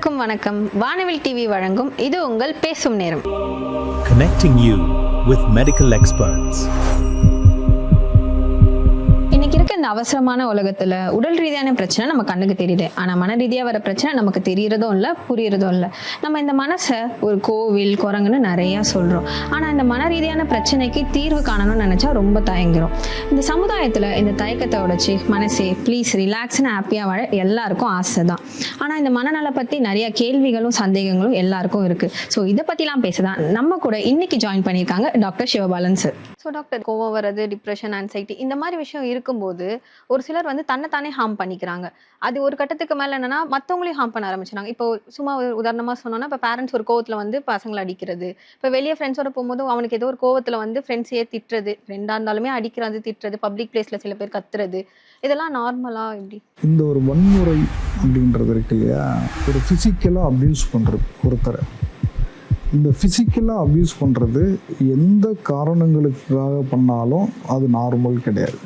அனைவருக்கும் வணக்கம். வானவில் டிவி வழங்கும் இது உங்கள் பேசும் நேரம். Connecting you with medical experts. இன்னைக்கு இருக்க இந்த அவசரமான உலகத்துல உடல் ரீதியான பிரச்சனை நம்ம கண்ணுக்கு தெரியுது. ஆனா மன ரீதியா வர பிரச்சனை நமக்கு தெரியறதும் இல்லை, புரியறதும் இல்லை. நம்ம இந்த மனசை ஒரு கோவில், குரங்குன்னு நிறைய சொல்றோம். ஆனா இந்த மன ரீதியான பிரச்சனைக்கு தீர்வு காணணும்னு நினைச்சா ரொம்ப தயங்குறோம். இந்த சமுதாயத்துல இந்த தயக்கத்தை உடைச்சு மனசே ப்ளீஸ் ரிலாக்ஸ்னு ஹாப்பியா வாழ எல்லாருக்கும் ஆசை தான். ஆனா இந்த மனநல பத்தி நிறைய கேள்விகளும் சந்தேகங்களும் எல்லாருக்கும் இருக்கு. ஸோ இதை பத்திலாம் பேசதான் நம்ம கூட இன்னைக்கு ஜாயின் பண்ணியிருக்காங்க doctor Sivabalan sir. So doctor, கோவம் வர்றது, டிப்ரெஷன், ஆன்சைட்டி இந்த மாதிரி விஷயம் இருக்கும்போது ஒரு சிலர் தன்னைத்தானே ஹார்ம் பண்ணிக்கிறாங்க. அது ஒரு கட்டத்துக்கு மேல என்னன்னா மற்றவங்களையும் ஹார்ம் பண்ண ஆரம்பிச்சிட்டாங்க. இப்போ சும்மா ஒரு உதாரணமா சொன்னோன்னா, இப்போ பேரண்ட்ஸ் ஒரு கோவத்துல பசங்களை அடிக்கிறது, இப்போ வெளியே ஃப்ரெண்ட்ஸோட போகும்போது அவனுக்கு ஏதோ ஒரு கோவத்துல ஃப்ரெண்ட்ஸையே திட்டுறது, ஃப்ரெண்டா இருந்தாலுமே அடிக்கிறது, திட்டுறது, பப்ளிக் பிளேஸ்ல சில பேர் கத்துறது, இதெல்லாம் நார்மலா எப்படி? இந்த ஒரு வன்முறை அப்படின்றது இருக்கு இல்லையா, ஒரு ஃபிசிக்கலாக அப்யூஸ் பண்ணுறது ஒருத்தரை. இந்த ஃபிசிக்கலாக அப்யூஸ் பண்ணுறது எந்த காரணங்களுக்காக பண்ணாலும் அது நார்மல் கிடையாது.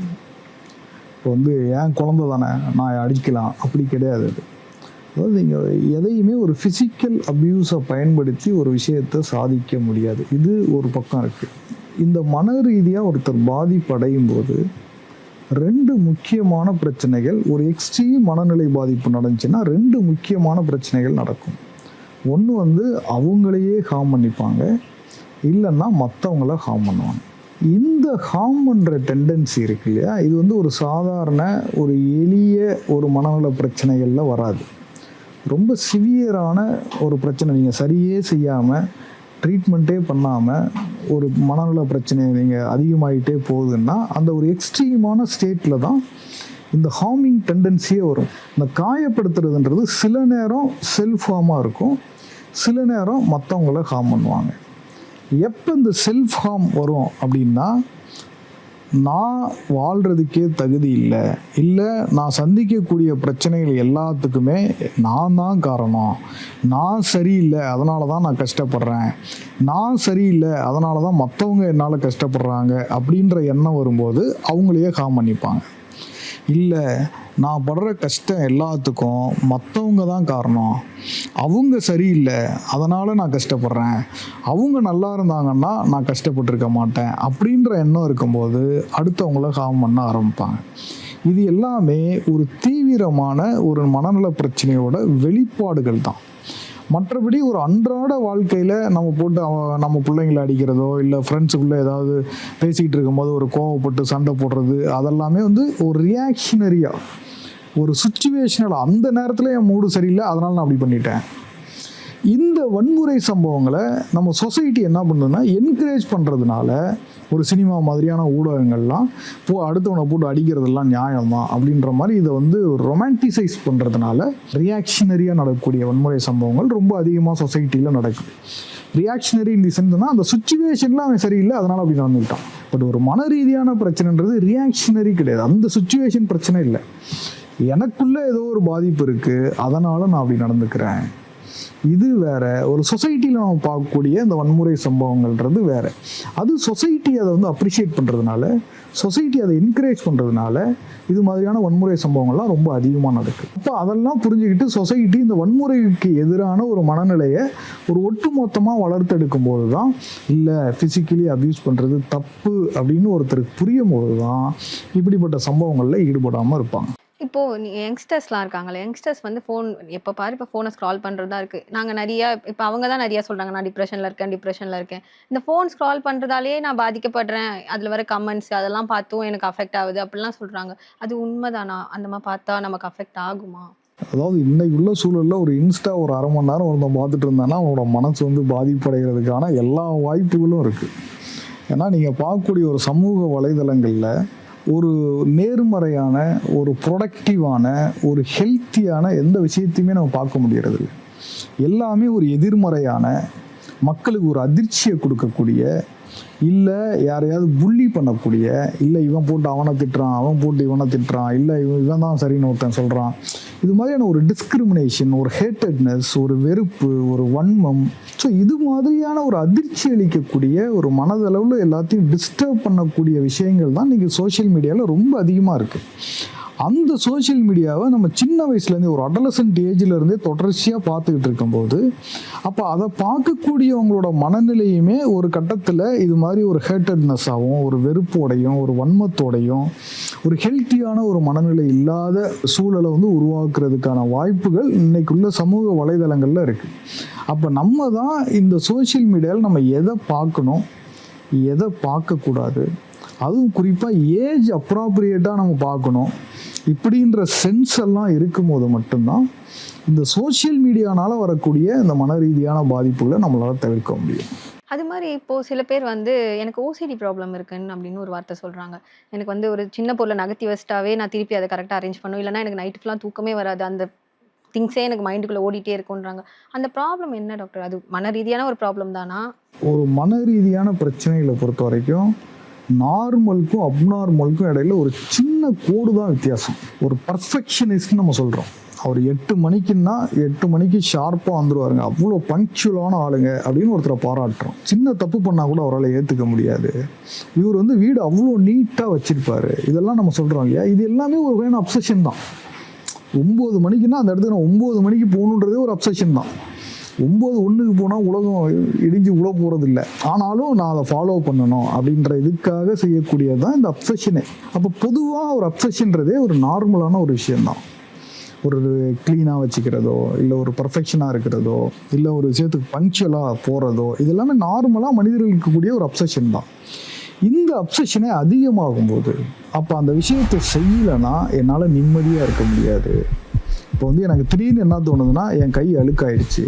இப்போ என் குழந்தை தானே நான் அடிக்கலாம் அப்படி கிடையாது. அது அதாவது நீங்கள் எதையுமே ஒரு ஃபிசிக்கல் அப்யூஸை பயன்படுத்தி ஒரு விஷயத்தை சாதிக்க முடியாது. இது ஒரு பக்கம் இருக்குது. இந்த மன ரீதியாக ஒருத்தர் பாதிப்படையும் போது ரெண்டு முக்கியமான பிரச்சனைகள், ஒரு எக்ஸ்ட்ரீம் மனநிலை பாதிப்பு நடந்துச்சுன்னா ரெண்டு முக்கியமான பிரச்சனைகள் நடக்கும். ஒன்று அவங்களையே ஹார்ம் பண்ணிப்பாங்க, இல்லைன்னா மற்றவங்கள ஹார்ம் பண்ணுவாங்க. இந்த ஹார்ம் பண்ணுற டெண்டன்சி இருக்கு இல்லையா, இது ஒரு சாதாரண ஒரு எளிய ஒரு மனநல பிரச்சனைகளில் வராது. ரொம்ப சிவியரான ஒரு பிரச்சனை, நீங்கள் சரியே செய்யாமல் ட்ரீட்மெண்ட்டே பண்ணாமல் ஒரு மனநல பிரச்சனை நீங்கள் அதிகமாகிட்டே போகுதுன்னா அந்த ஒரு எக்ஸ்ட்ரீமான ஸ்டேட்டில் தான் இந்த ஹார்மிங் டெண்டன்சியே வரும். இந்த காயப்படுத்துறதுன்றது சில நேரம் செல்ஃப் ஹார்மாக இருக்கும், சில நேரம் மற்றவங்கள ஹார்ம் பண்ணுவாங்க. எப்போ இந்த செல்ஃப் ஹார்ம் வரும் அப்படின்னா, நான் வாழ்கிறதுக்கே தகுதி இல்லை, நான் சந்திக்கக்கூடிய பிரச்சனைகள் எல்லாத்துக்குமே நான் தான் காரணம், நான் சரியில்லை அதனால தான் நான் கஷ்டப்படுறேன், நான் சரியில்லை அதனால தான் மற்றவங்க என்னால் கஷ்டப்படுறாங்க அப்படின்ற எண்ணம் வரும்போது அவங்களையே ஹார்ம் பண்ணிப்பாங்க. இல்லை, நான் படுற கஷ்டம் எல்லாத்துக்கும் மற்றவங்க தான் காரணம், அவங்க சரியில்லை அதனால் நான் கஷ்டப்படுறேன், அவங்க நல்லா இருந்தாங்கன்னா நான் கஷ்டப்பட்டுருக்க மாட்டேன் அப்படின்ற எண்ணம் இருக்கும்போது அடுத்தவங்கள ஹார்ம் பண்ண ஆரம்பிப்பாங்க. இது எல்லாமே ஒரு தீவிரமான ஒரு மனநல பிரச்சனையோட வெளிப்பாடுகள் தான். மற்றபடி ஒரு அன்றாட வாழ்க்கையில் நம்ம போட்டு நம்ம பிள்ளைங்களை அடிக்கிறதோ, இல்லை ஃப்ரெண்ட்ஸுக்குள்ளே ஏதாவது பேசிக்கிட்டு இருக்கும்போது ஒரு கோவப்பட்டு சண்டை போடுறது, அதெல்லாமே ஒரு ரியாக்ஷனரியாக ஒரு சுச்சுவேஷனல், அந்த நேரத்தில் என் மூடு சரியில்லை அதனால் நான் அப்படி பண்ணிட்டேன். இந்த வன்முறை சம்பவங்களை நம்ம சொசைட்டி என்ன பண்ணுதுன்னா என்கரேஜ் பண்ணுறதுனால ஒரு சினிமா மாதிரியான ஊடகங்கள்லாம் அடுத்தவனை போட்டு அடிக்கிறதெல்லாம் நியாயம்தான் அப்படின்ற மாதிரி இதை ரொமான்டிசைஸ் பண்ணுறதுனால ரியாக்ஷனரியாக நடக்கக்கூடிய வன்முறை சம்பவங்கள் ரொம்ப அதிகமாக சொசைட்டியில் நடக்குது. ரியாக்ஷனரி இந்த சென்ஸ்னா அந்த சுச்சுவேஷனில் அவன் சரியில்லை அதனால் அப்படி நடந்துக்கிட்டான். பட் ஒரு மன ரீதியான பிரச்சனைன்றது ரியாக்ஷனரி கிடையாது, அந்த சுச்சுவேஷன் பிரச்சனை இல்லை, எனக்குள்ளே ஏதோ ஒரு பாதிப்பு இருக்குது அதனால் நான் அப்படி நடந்துக்கிறேன். இது வேற. ஒரு சொசைட்டியில் நம்ம பார்க்கக்கூடிய இந்த வன்முறை சம்பவங்கள்ன்றது வேற. அது சொசைட்டி அதை அப்ரிஷியேட் பண்ணுறதுனால, சொசைட்டி அதை என்கரேஜ் பண்ணுறதுனால இது மாதிரியான வன்முறை சம்பவங்கள்லாம் ரொம்ப அதிகமாக நடக்குது. அப்போ அதெல்லாம் புரிஞ்சுக்கிட்டு சொசைட்டி இந்த வன்முறைக்கு எதிரான ஒரு மனநிலையை ஒரு ஒட்டுமொத்தமாக வளர்த்தெடுக்கும் போது தான், இல்லை ஃபிசிக்கலி அப்யூஸ் பண்ணுறது தப்பு அப்படின்னு ஒருத்தருக்கு புரியும் போது தான் இப்படிப்பட்ட சம்பவங்களில் ஈடுபடாமல் இருப்பாங்க. இப்போது யங்ஸ்டர்ஸ்லாம் இருக்காங்களே, யங்ஸ்டர்ஸ் ஃபோன் எப்போ பாரு இப்போ ஃபோனை ஸ்க்ரால் பண்ணுறதா இருக்குது. நாங்கள் நிறையா இப்போ அவங்க தான் நிறையா சொல்கிறாங்க, நான் டிப்ரெஷனில் இருக்கேன், இந்த ஃபோன் ஸ்க்ரால் பண்ணுறதாலே நான் பாதிக்கப்படுறேன், அதில் வர கமெண்ட்ஸ் அதெல்லாம் பார்த்தும் எனக்கு அஃபெக்ட் ஆகுது அப்படிலாம் சொல்கிறாங்க. அது உண்மைதானா? அந்த மாதிரி பார்த்தா நமக்கு அஃபெக்ட் ஆகுமா? அதாவது இன்னைக்கு உள்ள சூழலில் ஒரு இன்ஸ்டா ஒரு அரை மணி நேரம் ஒருத்தன் பார்த்துட்டு இருந்தானா அவனோட மனசு பாதிப்படைகிறதுக்கான எல்லா வாய்ப்புகளும் இருக்குது. ஏன்னா நீங்கள் பார்க்கக்கூடிய ஒரு சமூக வலைதளங்களில் ஒரு நேர்மறையான, ஒரு ப்ரொடக்டிவான, ஒரு ஹெல்த்தியான எந்த விஷயத்தையுமே நம்ம பார்க்க முடியறது இல்லை. எல்லாமே ஒரு எதிர்மறையான, மக்களுக்கு ஒரு அதிர்ச்சியை கொடுக்கக்கூடிய, இல்லை யாரையாவது புள்ளி பண்ணக்கூடிய, இல்லை இவன் போட்டு அவனை திட்டுறான், அவன் போட்டு இவனை திட்டுறான், இல்லை இவன் தான் சரின்னு ஒருத்தன் சொல்கிறான், இது மாதிரியான ஒரு டிஸ்கிரிமினேஷன், ஒரு ஹேட்டட்னஸ், ஒரு வெறுப்பு, ஒரு வன்மம், ஸோ இது மாதிரியான ஒரு அதிர்ச்சி அளிக்கக்கூடிய ஒரு மனதளவில் எல்லாத்தையும் டிஸ்டர்ப் பண்ணக்கூடிய விஷயங்கள் தான் இன்றைக்கி சோஷியல் மீடியாவில் ரொம்ப அதிகமாக இருக்குது. அந்த சோஷியல் மீடியாவை நம்ம சின்ன வயசுலேருந்தே ஒரு அடலசன்ட் ஏஜ்லேருந்தே தொடர்ச்சியாக பார்த்துக்கிட்டு இருக்கும்போது அப்போ அதை பார்க்கக்கூடியவங்களோட மனநிலையுமே ஒரு கட்டத்தில் இது மாதிரி ஒரு ஹேட்டட்னஸாகவும் ஒரு வெறுப்போடையும் ஒரு வன்மத்தோடையும் ஒரு ஹெல்த்தியான ஒரு மனநிலை இல்லாத சூழலை வந்து உருவாக்குறதுக்கான வாய்ப்புகள் இன்னைக்குள்ள சமூக வலைதளங்களில் இருக்குது. அப்போ நம்ம தான் இந்த சோஷியல் மீடியாவில் நம்ம எதை பார்க்கணும் எதை பார்க்கக்கூடாது, அதுவும் குறிப்பாக ஏஜ் அப்ராப்ரியேட்டாக நம்ம பார்க்கணும் இப்படின்ற சென்ஸ் எல்லாம் இருக்கும்போது மட்டும்தான் இந்த சோஷியல் மீடியானால் வரக்கூடிய இந்த மன ரீதியான பாதிப்புகளை நம்மளால் தவிர்க்க முடியும். அது மாதிரி இப்போது சில பேர் வந்து எனக்கு ஓசிடி ப்ராப்ளம் இருக்குன்னு அப்படின்னு ஒரு வார்த்தை சொல்கிறாங்க. எனக்கு வந்து ஒரு சின்ன பொருளை நகர்த்தி வச்சிட்டாவே நான் திருப்பி அதை கரெக்டாக அரேஞ்ச் பண்ணும், இல்லைனா எனக்கு நைட்டு ஃபுல்லாக தூக்கமே வராது, அந்த திங்ஸே எனக்கு மைண்டுக்குள்ளே ஓடிட்டே இருக்குன்றாங்க. அந்த ப்ராப்ளம் என்ன டாக்டர்? அது மன ரீதியான ஒரு ப்ராப்ளம் தானா? ஒரு மன ரீதியான பிரச்சனைகளை பொறுத்த வரைக்கும் நார்மலுக்கும் அப்நார்மலுக்கும் இடையில ஒரு சின்ன கோடு தான் வித்தியாசம். ஒரு பர்ஃபெக்ஷனிஸ்ட்னு நம்ம சொல்கிறோம். அவர் 8 மணிக்குன்னா 8 மணிக்கு ஷார்ப்பாக வந்துடுவாருங்க, அவ்வளோ பங்க்சுவலான ஆளுங்க அப்படின்னு ஒருத்தரை பாராட்டுறோம். சின்ன தப்பு பண்ணால் கூட அவரால் ஏற்றுக்க முடியாது. இவர் வந்து வீடு அவ்வளோ நீட்டாக வச்சுருப்பார், இதெல்லாம் நம்ம சொல்கிறோம் இல்லையா? இது எல்லாமே ஒரு வகையான அப்சஷன் தான். 9 மணிக்குன்னா அந்த இடத்துக்கு நான் 9 மணிக்கு போகணுன்றதே ஒரு அப்சஷன் தான். 9:01 போனால் உலகம் இடிஞ்சு உள்ள போகிறது இல்லை, ஆனாலும் நான் அதை ஃபாலோ பண்ணணும் அப்படின்ற இதுக்காக செய்யக்கூடியது தான் இந்த அப்சஷனே. அப்போ பொதுவாக ஒரு அப்சஷன்றதே ஒரு நார்மலான ஒரு விஷயந்தான். ஒரு க்ளீனாக வச்சுக்கிறதோ, இல்லை ஒரு பர்ஃபெக்ஷனாக இருக்கிறதோ, இல்லை ஒரு விஷயத்துக்கு பங்க்சுவலாக போகிறதோ, இது எல்லாமே நார்மலாக மனிதர்களுக்கு இருக்கக்கூடிய ஒரு அப்சஷன் தான். இந்த அப்சஷனே அதிகமாகும்போது அப்போ அந்த விஷயத்தை செய்யலைன்னா என்னால் நிம்மதியாக இருக்க முடியாது. இப்போ வந்து எனக்கு திடீர்னு என்ன தோணுதுன்னா, என் கை அழுக்காயிடுச்சு,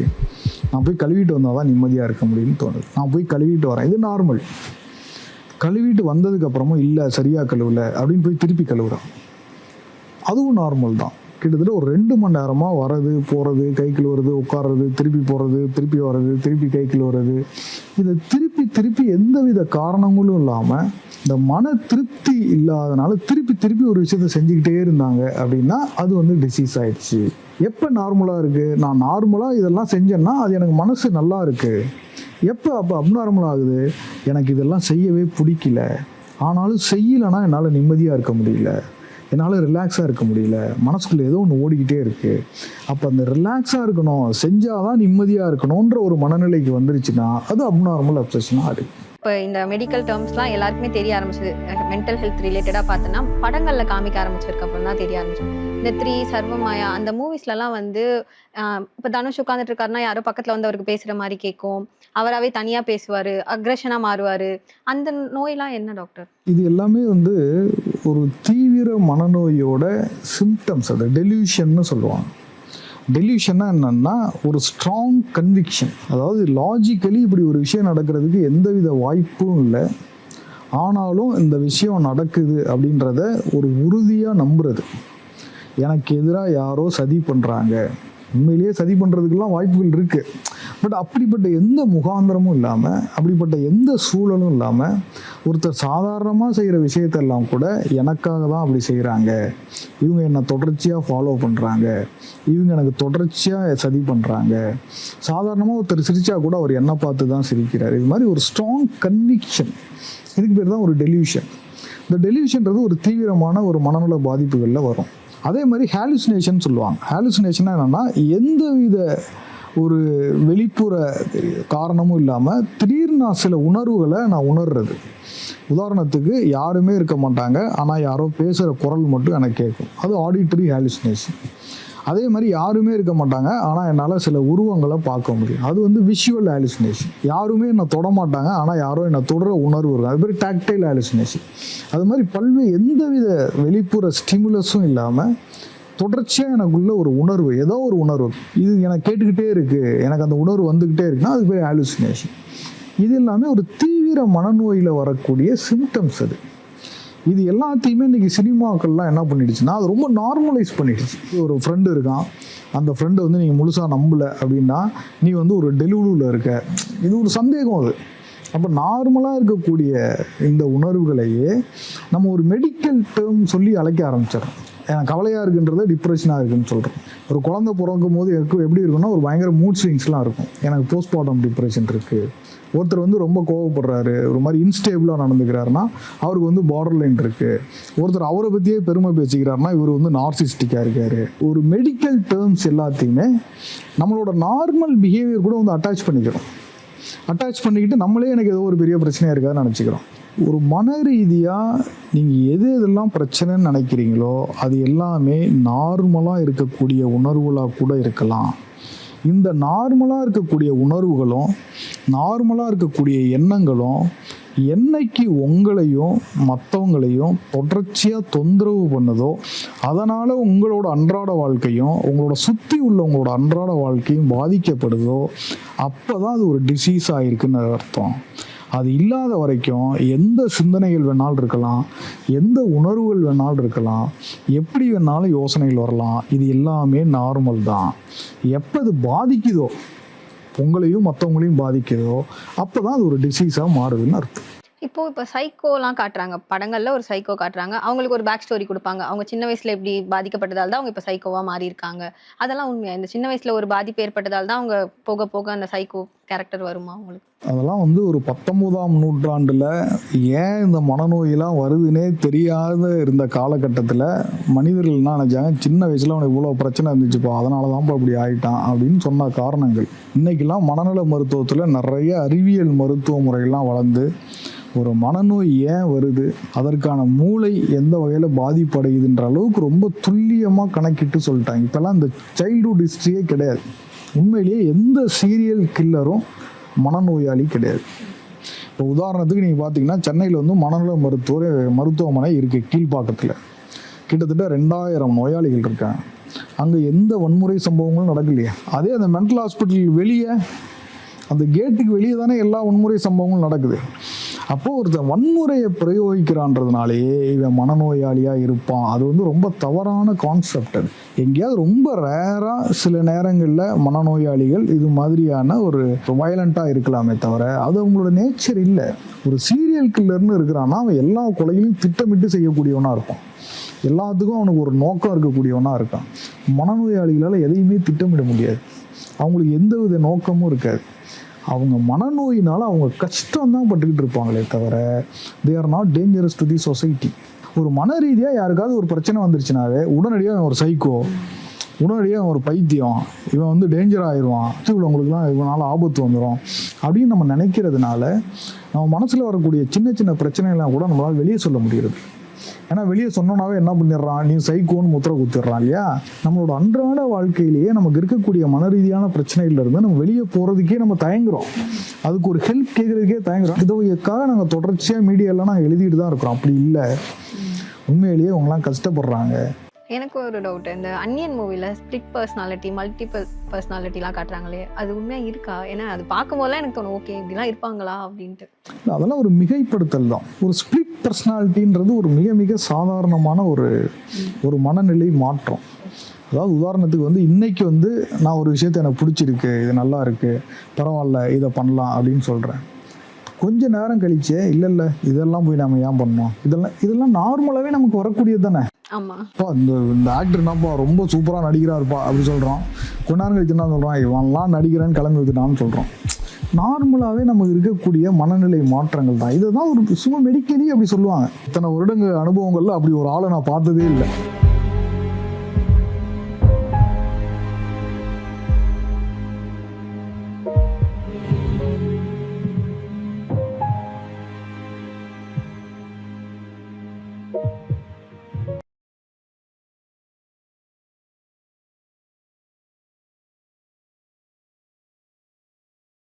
நான் போய் கழுவிட்டு வந்தால் தான் நிம்மதியாக இருக்க முடியும்னு தோணுது. நான் போய் கழுவிட்டு வரேன், இது நார்மல். கழுவிட்டு வந்ததுக்கப்புறமும் இல்லை சரியாக கழுவல அப்படின்னு போய் திருப்பி கழுவுறேன், அதுவும் நார்மல் தான். கிட்டத்தட்ட ஒரு 2 மணி நேரமாக வரது போகிறது, கை கழுவுறது, உட்கார்றது, திருப்பி போகிறது, திருப்பி வர்றது, திருப்பி கை கழுவுறது, இதை திருப்பி திருப்பி எந்தவித காரணங்களும் இல்லாமல் இந்த மன திருப்தி இல்லாதனால திருப்பி திருப்பி ஒரு விஷயத்தை செஞ்சுக்கிட்டே இருந்தாங்க அப்படின்னா அது வந்து டிசீஸ் ஆயிடுச்சு. எப்போ நார்மலாக இருக்குது? நான் நார்மலாக இதெல்லாம் செஞ்சேன்னா அது எனக்கு மனசு நல்லா இருக்குது. எப்போ அப்போ அப்நார்மல் ஆகுது? எனக்கு இதெல்லாம் செய்யவே பிடிக்கல, ஆனாலும் செய்யலைன்னா என்னால் நிம்மதியாக இருக்க முடியல, என்னால் ரிலாக்ஸாக இருக்க முடியல, மனசுக்குள்ளே ஏதோ ஒன்று ஓடிக்கிட்டே இருக்குது. அப்போ அந்த ரிலாக்ஸாக இருக்கணும், செஞ்சால் தான் நிம்மதியாக இருக்கணுன்ற ஒரு மனநிலைக்கு வந்துருச்சுன்னா அது அப்நார்மல் அப்சஷனாக இருக்குது. இப்போ இந்த மெடிக்கல் டேர்ம்ஸ்லாம் எல்லாருக்குமே தெரிய ஆரம்பிச்சது. மென்டல் ஹெல்த் ரிலேட்டடாக பார்த்தோன்னா படங்களில் காமிக்க ஆரம்பிச்சிருக்கப்புறம் தான் தெரிய ஆரம்பிச்சு. இந்த 3 சர்வமாயா அந்த மூவிஸ்லலாம் வந்து இப்போ தனுஷ் உட்காந்துட்டு இருக்காருன்னா யாரோ பக்கத்தில் வந்து அவருக்கு பேசுகிற மாதிரி கேட்கும், அவராகவே தனியாக பேசுவார், அக்ரெஷனாக மாறுவார். அந்த நோயெலாம் என்ன டாக்டர்? இது எல்லாமே வந்து ஒரு தீவிர மனநோயோட சிம்டம்ஸ். அது டெலியூஷன்னு சொல்லுவாங்க. டெலியூஷன்னா என்னன்னா ஒரு ஸ்ட்ராங் கன்விக்ஷன், அதாவது லாஜிக்கலி இப்படி ஒரு விஷயம் நடக்கிறதுக்கு எந்தவித வாய்ப்பும் இல்லை, ஆனாலும் இந்த விஷயம் நடக்குது அப்படின்றத ஒரு உறுதியாக நம்புறது. எனக்கு எதிராக யாரோ சதி பண்ணுறாங்க, உண்மையிலேயே சதி பண்ணுறதுக்கெல்லாம் வாய்ப்புகள் இருக்குது, பட் அப்படிப்பட்ட எந்த முகாந்திரமும் இல்லாமல், அப்படிப்பட்ட எந்த சூழலும் இல்லாமல் ஒருத்தர் சாதாரணமாக செய்கிற விஷயத்தெல்லாம் கூட எனக்காக தான் அப்படி செய்கிறாங்க, இவங்க என்னை தொடர்ச்சியாக ஃபாலோ பண்ணுறாங்க, இவங்க எனக்கு தொடர்ச்சியாக சதி பண்ணுறாங்க, சாதாரணமாக ஒருத்தர் சிரித்தா கூட அவர் என்னை பார்த்து தான் சிரிக்கிறார், இது மாதிரி ஒரு ஸ்ட்ராங் கன்விக்ஷன், இதுக்கு பேர் தான் ஒரு டெலியூஷன். இந்த டெலியூஷன்றது ஒரு தீவிரமான ஒரு மனநல பாதிப்புகளில் வரும். அதே மாதிரி ஹாலுசினேஷன் சொல்லுவாங்க. ஹாலுசினேஷன்னா என்னென்னா எந்தவித ஒரு வெளிப்புற காரணமும் இல்லாமல் திடீர்னு நான் சில உணர்வுகளை நான் உணர்றது. உதாரணத்துக்கு யாருமே இருக்க மாட்டாங்க, ஆனால் யாரோ பேசுகிற குரல் மட்டும் எனக்கு கேட்கும், அது ஆடிட்டரி ஹாலுசினேஷன். அதே மாதிரி யாருமே இருக்க மாட்டாங்க, ஆனால் என்னால் சில உருவங்களை பார்க்க முடியும், அது வந்து விஷுவல் ஹாலுசினேஷன். யாருமே என்னை தொட மாட்டாங்க, ஆனால் யாரோ என்னை தொடர உணர்வு இருக்கும், அது மாதிரி டாக்டைல் ஹாலுசினேஷன். அது மாதிரி பல்வேறு எந்தவித வெளிப்புற ஸ்டிமுலஸும் இல்லாமல் தொடர்ச்சியாக எனக்குள்ள ஒரு உணர்வு, ஏதோ ஒரு உணர்வு, இது எனக்கு கேட்டுக்கிட்டே இருக்குது, எனக்கு அந்த உணர்வு வந்துக்கிட்டே இருக்குன்னா அது பேர் ஹாலுசினேஷன். இது எல்லாமே ஒரு தீவிர மனநோயில் வரக்கூடிய சிம்டம்ஸ். அது இது எல்லாத்தையுமே இன்றைக்கி சினிமாக்கள்லாம் என்ன பண்ணிடுச்சுன்னா அது ரொம்ப நார்மலைஸ் பண்ணிடுச்சு. ஒரு ஃப்ரெண்டு இருக்கான், அந்த ஃப்ரெண்டை வந்து நீங்கள் முழுசாக நம்பலை அப்படின்னா நீ வந்து ஒரு டெலிவரியில் இருக்க, இது ஒரு சந்தேகம். அது அப்போ நார்மலாக இருக்கக்கூடிய இந்த உணர்வுகளையே நம்ம ஒரு மெடிக்கல் டேர்ம் சொல்லி அழைக்க ஆரம்பிச்சிடறோம். எனக்கு கவலையாக இருக்குன்றத டிப்ரெஷனாக இருக்குன்னு சொல்கிறேன். ஒரு குழந்தை பிறக்கும் போது எப்படி இருக்குன்னா ஒரு பயங்கர மூட் ஸ்விங்ஸ்லாம் இருக்கும். எனக்கு போஸ்ட்மார்ட்டம் டிப்ரெஷன் இருக்குது. ஒருத்தர் வந்து ரொம்ப கோவப்படுறாரு, ஒரு மாதிரி இன்ஸ்டேபிளாக நடந்துக்கிறாருன்னா அவருக்கு வந்து பார்டர் லைன் இருக்குது. ஒருத்தர் அவரை பற்றியே பெருமை பேசிக்கிறாருன்னா இவர் வந்து நார்சிஸ்டிக்காக இருக்கார். ஒரு மெடிக்கல் டேர்ம்ஸ் எல்லாத்தையுமே நம்மளோட நார்மல் பிஹேவியர் கூட வந்து அட்டாச் பண்ணிக்கிட்டு நம்மளே எனக்கு ஏதோ ஒரு பெரிய பிரச்சனையாக இருக்காதுன்னு நினச்சிக்கிறோம். ஒரு மன ரீதியாக நீங்கள் எதெல்லாம் பிரச்சனைன்னு நினைக்கிறீங்களோ அது எல்லாமே நார்மலாக இருக்கக்கூடிய உணர்வுகளாக கூட இருக்கலாம். இந்த நார்மலாக இருக்கக்கூடிய உணர்வுகளும் நார்மலாக இருக்கக்கூடிய எண்ணங்களும் என்னைக்கு உங்களையும் மற்றவங்களையும் தொடர்ச்சியாக தொந்தரவு பண்ணுதோ அதனால் உங்களோட அன்றாட வாழ்க்கையும் உங்களோட சுற்றி உள்ளவங்களோட அன்றாட வாழ்க்கையும் பாதிக்கப்படுதோ அப்போ தான் அது ஒரு டிசீஸ் ஆகிருக்குன்னு அர்த்தம். அது இல்லாத வரைக்கும் எந்த சிந்தனைகள் வேணாலும் இருக்கலாம், எந்த உணர்வுகள் வேணாலும் இருக்கலாம், எப்படி வேணாலும் யோசனைகள் வரலாம். இது எல்லாமே நார்மல் தான். எப்போ அது பாதிக்குதோ, உங்களையும் மற்றவங்களையும் பாதிக்குதோ அப்போ தான் அது ஒரு டிசீஸாக மாறுதுன்னு அர்த்தம். இப்போ சைக்கோலாம் காட்டுறாங்க, படங்கள்ல ஒரு சைக்கோ காட்டுறாங்க, அவங்களுக்கு ஒரு பேக் ஸ்டோரி கொடுப்பாங்க. அவங்க சின்ன வயசுல எப்படி பாதிக்கப்பட்டதால் தான் அவங்க இப்போ சைக்கோவா மாறி இருக்காங்க. அதெல்லாம் உண்மையா? இந்த சின்ன வயசுல ஒரு பாதிப்பு ஏற்பட்டதால் தான் அவங்க போக போக அந்த சைக்கோ கேரக்டர் வருமா அவங்களுக்கு? அதெல்லாம் வந்து ஒரு 19ஆம் நூற்றாண்டில் ஏன் இந்த மனநோயெல்லாம் வருதுன்னே தெரியாத இருந்த காலகட்டத்தில் மனிதர்கள் என்ன நினச்சாங்க, சின்ன வயசில் அவனுக்கு இவ்வளோ பிரச்சனை இருந்துச்சுப்பா அதனால தான்ப்பா அப்படி ஆகிட்டான் அப்படின்னு சொன்ன காரணங்கள். இன்றைக்கெல்லாம் மனநல மருத்துவத்தில் நிறைய அறிவியல் மருத்துவ முறைகள்லாம் வளர்ந்து ஒரு மனநோய் ஏன் வருது, அதற்கான மூளை எந்த வகையில் பாதிப்படையுதுன்ற அளவுக்கு ரொம்ப துல்லியமாக கணக்கிட்டு சொல்லிட்டாங்க. இப்போல்லாம் இந்த சைல்டுஹுட் ஹிஸ்ட்ரியே கிடையாது. உண்மையிலேயே எந்த சீரியல் கில்லரும் மனநோயாளி கிடையாது. இப்போ உதாரணத்துக்கு நீங்கள் பார்த்தீங்கன்னா சென்னையில் வந்து மனநல மருத்துவமனை இருக்குது கீழ்ப்பாக்கத்தில். கிட்டத்தட்ட 2000 நோயாளிகள் இருக்காங்க. அங்கே எந்த வன்முறை சம்பவங்களும் நடக்கலையே. அதே அந்த மென்டல் ஹாஸ்பிட்டல் வெளியே அந்த கேட்டுக்கு வெளியே தானே எல்லா வன்முறை சம்பவங்களும் நடக்குது. அப்போது ஒருத்தன் வன்முறையை பிரயோகிக்கிறான்றதுனாலேயே இவன் மனநோயாளியாக இருப்பான். அது வந்து ரொம்ப தவறான கான்செப்ட். அது எங்கேயாவது ரொம்ப ரேராக சில நேரங்களில் மனநோயாளிகள் இது மாதிரியான ஒரு வயலண்ட்டாக இருக்கலாமே தவிர அது அவங்களோட நேச்சர் இல்லை. ஒரு சீரியல் கில்லர்னு இருக்கிறான்னா அவன் எல்லா கொலைகளையும் திட்டமிட்டு செய்யக்கூடியவனாக இருப்பான். எல்லாத்துக்கும் அவனுக்கு ஒரு நோக்கம் இருக்கக்கூடியவனாக இருக்கான். மனநோயாளிகளால் எதையுமே திட்டமிட முடியாது. அவங்களுக்கு எந்த வித நோக்கமும் இருக்காது. அவங்க மனநோயினால் அவங்க கஷ்டம்தான் பட்டுக்கிட்டு இருப்பாங்களே தவிர they are not dangerous to the society. ஒரு மன ரீதியாக யாருக்காவது ஒரு பிரச்சனை வந்துருச்சுனாவே உடனடியாக ஒரு சைக்கோ, உடனடியாக ஒரு பைத்தியம், இவன் வந்து டேஞ்சர் ஆயிடுவான், உள்ளவங்களுக்குலாம் இவனால் ஆபத்து வந்துடும் அப்படின்னு நம்ம நினைக்கிறதுனால நம்ம மனசில் வரக்கூடிய சின்ன சின்ன பிரச்சனைகள்லாம் கூட நம்மளால் வெளியே சொல்ல முடிகிறது. ஏன்னா வெளியே சொன்னோன்னாவே என்ன பண்ணிடுறான், நீ சைக்கோன்னு முத்திரை குத்திடுறான் இல்லையா. நம்மளோட அன்றாட வாழ்க்கையிலேயே நமக்கு இருக்கக்கூடிய மன ரீதியான பிரச்சனைகள்லேருந்து நம்ம வெளியே போகிறதுக்கே நம்ம தயங்குறோம். அதுக்கு ஒரு ஹெல்ப் கேட்குறதுக்கே தயங்குறோம். இதுக்காக நாங்கள் தொடர்ச்சியாக மீடியாலாம் நாங்கள் எழுதிட்டு தான் இருக்கிறோம். அப்படி இல்லை, உண்மையிலேயே அவங்களாம் கஷ்டப்படுறாங்க. எனக்கு ஒரு டவுட், இந்த அன்னியன் மூவில ஸ்பிளிட் பர்சனாலிட்டி, மல்டிபிள் பர்சனாலிட்டிலாம் காட்டுறாங்களே, அது உண்மையாக இருக்கா? ஏன்னா அது பார்க்கும்போதெல்லாம் எனக்கு தோணும், ஓகே இப்படிலாம் இருப்பாங்களா அப்படின்ட்டு. அதெல்லாம் ஒரு மிகைப்படுத்தல் தான். ஒரு ஸ்பிளிட் பர்சனாலிட்டின்றது ஒரு மிக மிக சாதாரணமான ஒரு மனநிலை மாற்றம். அதாவது உதாரணத்துக்கு வந்து இன்னைக்கு வந்து நான் ஒரு விஷயத்தை எனக்கு பிடிச்சிருக்கு, இது நல்லா இருக்குது, பரவாயில்ல இதை பண்ணலாம் அப்படின்னு சொல்கிறேன். கொஞ்ச நேரம் கழிச்சே இல்லை இதெல்லாம் போய் நம்ம ஏன் பண்ணோம், இதெல்லாம் நார்மலாகவே நமக்கு வரக்கூடியது தானே. ஆமாம், இப்போ இந்த ஆக்டர் என்னப்பா ரொம்ப சூப்பராக நடிக்கிறாருப்பா அப்படி சொல்கிறோம். கொஞ்ச நேரம் கழிச்சு என்ன சொல்கிறான், இவன்லாம் நடிக்கிறேன்னு கிளம்பி விட்டுட்டான்னு சொல்கிறோம். நார்மலாகவே நமக்கு இருக்கக்கூடிய மனநிலை மாற்றங்கள் தான். இதை தான் ஒரு சும்மா மெடிக்கலி அப்படி சொல்லுவாங்க. இத்தனை வருடங்கள் அனுபவங்களில் அப்படி ஒரு ஆளை நான் பார்த்ததே இல்லை.